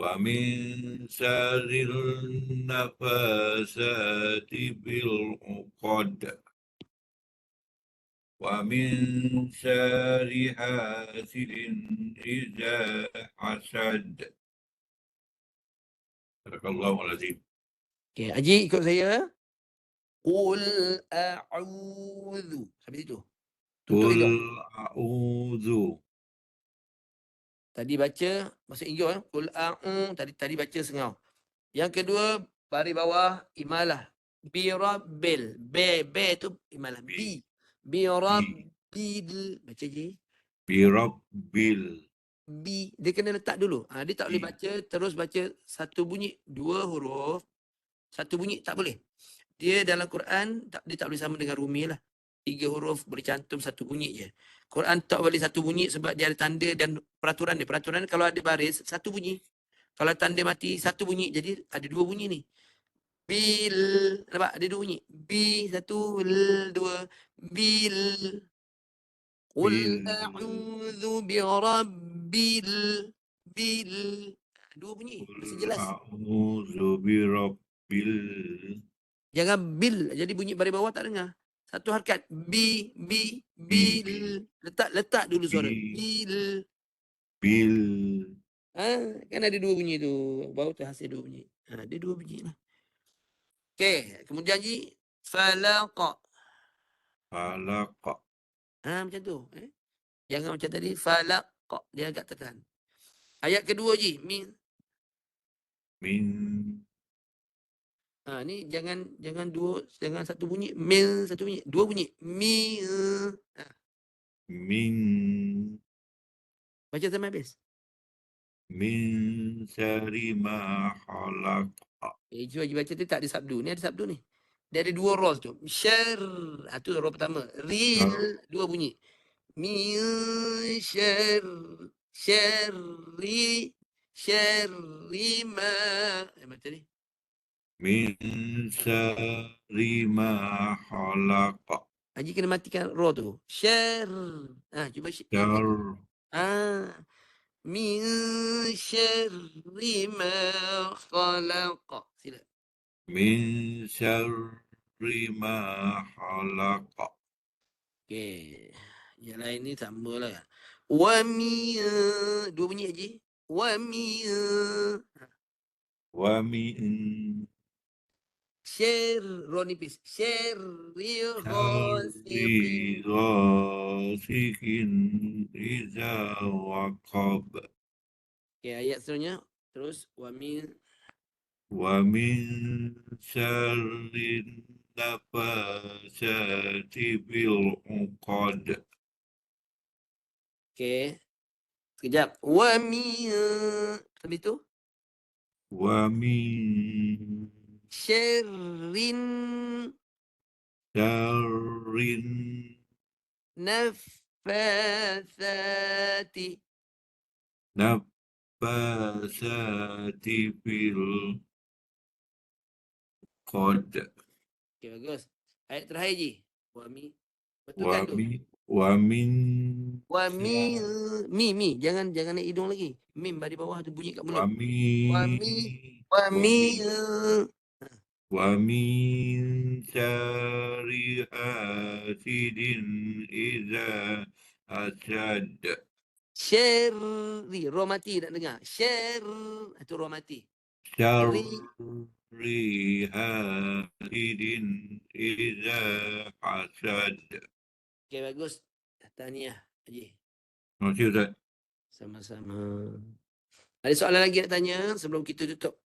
wa min syarri nafasati bil 'uqad wa min syarri hasidin idza hasad. Barakallahu azim. Okey, Haji ikut saya. Qul a'udzu. Habis itu. Tutup Qul hidung. a'udzu. Tadi baca bahasa Inggeris qul tadi baca sengau. Yang kedua baris bawah imalah. Bi rabbil tu imalah bi rabbil baca je. Bi rabbil. Dia kena letak dulu. Dia tak boleh baca terus baca satu bunyi dua huruf. Satu bunyi tak boleh. Dia dalam Quran dia tak boleh sama dengan Rumi lah. 3 huruf bercantum satu bunyi je. Quran tak boleh satu bunyi sebab dia ada tanda dan peraturan dia. Peraturan kalau ada baris satu bunyi. Kalau tanda mati satu bunyi, jadi ada 2 bunyi ni. Bil, nampak ada 2 bunyi. Bi satu, l dua. Bil. Qul a'udzu bi rabbil bil. 2 bunyi. Mesti jelas. A'udzu bi rabbil. Jangan bil, jadi bunyi baris bawah tak dengar. Satu harakat bil. Letak dulu suara. Bil. Kan ada 2 bunyi tu. Baru terhasil 2 bunyi. Ada 2 bunyi lah. Okey, kemudian Ji falaq. Macam tu. Jangan macam tadi falaq. Dia agak tekan. Ayat kedua Ji, min. Ni jangan satu bunyi, min satu bunyi, 2 bunyi. Min. Baca sampai habis. Min syarri ma khalaq. Cuba baca tu tak ada sabdu. Ni ada sabdu ni. Dia ada dua roll tu. Syar. Itu roll pertama. Ril. Dua bunyi. Min syarri ma. Macam ni. Min syarri ma khalaq. Haji kena matikan roll tu. Syar. Cuba Syar. Min syarri ma khalaq. Sila. Min syarri ma khalaq. Okey. Yang lain ni sama lah. Wa min. Dua bunyi Haji. Wa min. Wa min Syar. Roll nipis. Syarri syarri ghasiqin. ghasiqin idza waqab. Okey, ayat seterusnya. Terus. Wa min. Wa min syarri nafasati fil uqad. Okey. Sekejap. Wa min. Sampai tu. Wa min Syarrin syarrin naffathati. nafasati fil uqad. Okey, bagus. Ayat terakhir je. Wa min. Wa Betulkan tu. min wa min Wa min. Mi. Jangan naik hidung lagi. Mim di bawah tu bunyi kat wa mulut. min Wa min. wa min syarri hasidin idza hasad. Syarri. Roh mati nak dengar. Itu roh mati. Syarri hasidin idza hasad. Okey, bagus. Tahniah, Haji. Terima kasih Ustaz. Sama-sama. Ada soalan lagi nak tanya sebelum kita tutup?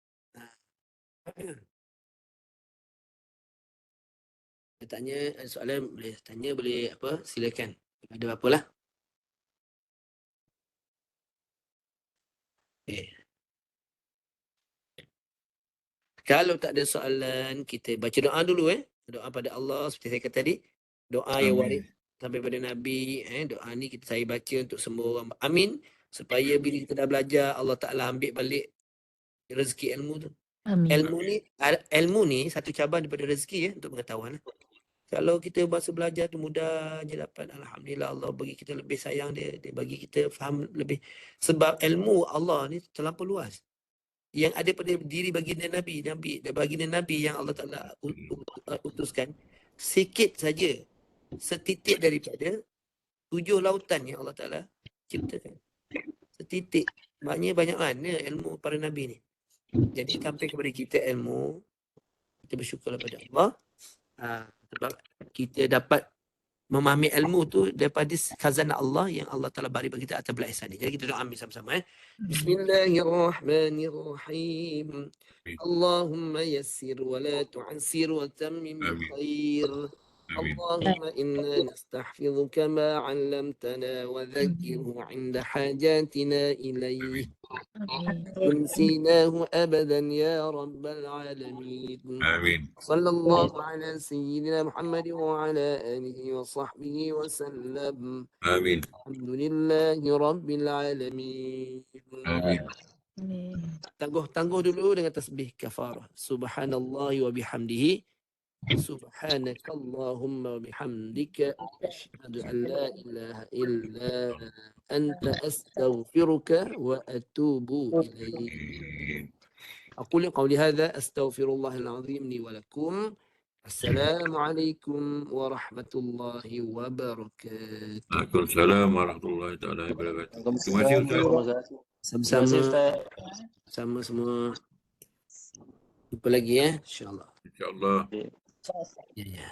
Tanya, ada soalan boleh tanya, boleh apa, silakan. Ada apa lah. Okay. Kalau tak ada soalan, kita baca doa dulu Doa pada Allah seperti saya kata tadi. Doa yang waris sampai pada Nabi. Doa ni saya baca untuk semua orang. Amin. Supaya bila kita dah belajar, Allah Ta'ala ambil balik rezeki ilmu tu. Amin. Ilmu ni satu cabaran daripada rezeki untuk pengetahuan. Kalau kita masa belajar tu mudah je dapat. Alhamdulillah Allah bagi kita lebih sayang dia. Dia bagi kita faham lebih. Sebab ilmu Allah ni terlampau luas. Yang ada pada diri baginda Nabi. Baginda Nabi yang Allah Ta'ala utuskan. Sikit saja. Setitik daripada 7 lautan yang Allah Ta'ala ciptakan. Setitik. Maknanya banyak mana ilmu para Nabi ni. Jadi sampai kepada kita ilmu. Kita bersyukur kepada Allah. Sebab kita dapat memahami ilmu tu daripada khazanah Allah yang Allah Ta'ala bagi kita atas belah ihsan ni. Jadi kita doa ambil sama-sama. Bismillahirrahmanirrahim. Allahumma yassir wa la tu'assir wa tammim bil khair. اللهم إنا نستحفظك ما علمتنا وذكره عند حاجاتنا إليه ونسيناه أبدا يا رب العالمين آمين. صلى الله على سيدنا محمد وعلى آله وصحبه وسلم آمين. الحمد لله رب العالمين. آمين. Tangguh dulu dengan tasbih kafarah. Subhanallah wa bihamdihi. سبحانك اللهم وبحمدك أشهد أن لا إله إلا أنت أستغفرك وأتوب إليك. أقول قولي هذا أستغفر الله العظيم لي ولكم. السلام عليكم ورحمة الله وبركاته. Waalaikumsalam warahmatullahi taala wabarakatuh. Terima kasih Ustaz. Sama-sama. Sama semua. Jumpa lagi InsyaAllah. InsyaAllah. Ya.